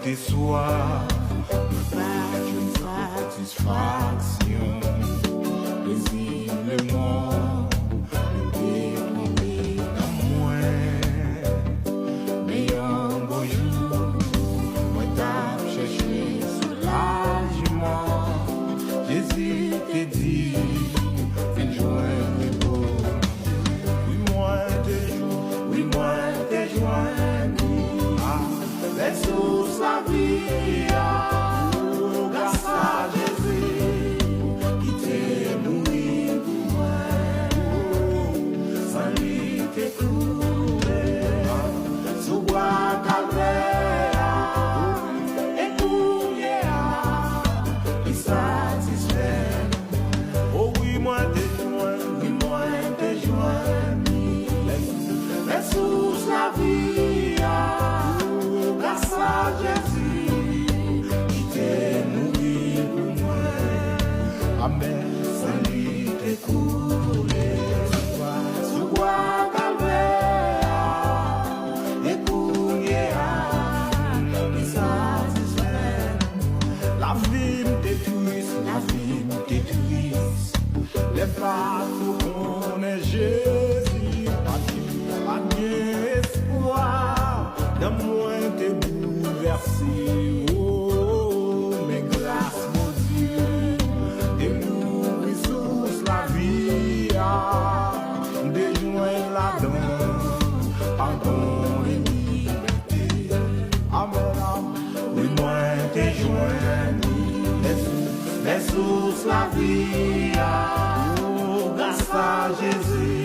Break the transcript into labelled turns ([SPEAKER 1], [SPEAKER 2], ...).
[SPEAKER 1] tes soirs, une satisfaction, visiblement, le déployer dans moi. Mais un beau jour, moi t'as cherché soulagement. Jésus t'a dit, viens joindre les beaux. Oui, moi t'ai joint. Les sous la vie, grâce à Jésus, qui t'est mouru pour moi, sans lui t'écouler, sous bois calvaire, écoulé, il satisfait. Oh oui, moi t'ai joint, les sous la vie, grâce à Jésus, qui t'est mouru pour moi. Amen, sans lui t'écouler. Sous bois calvaire, écoulé, il satisfait. La vie me détruise, les partout qu'on est Jésus, pas d'espoir, dans moi t'es bouleversé, oh, mais grâce mon Dieu, t'es mouru sous la vie, déjoint là-dedans, pardon et liberté, amen, oui, moi t'es joint, les sous la vie, oh, grâce à Jésus.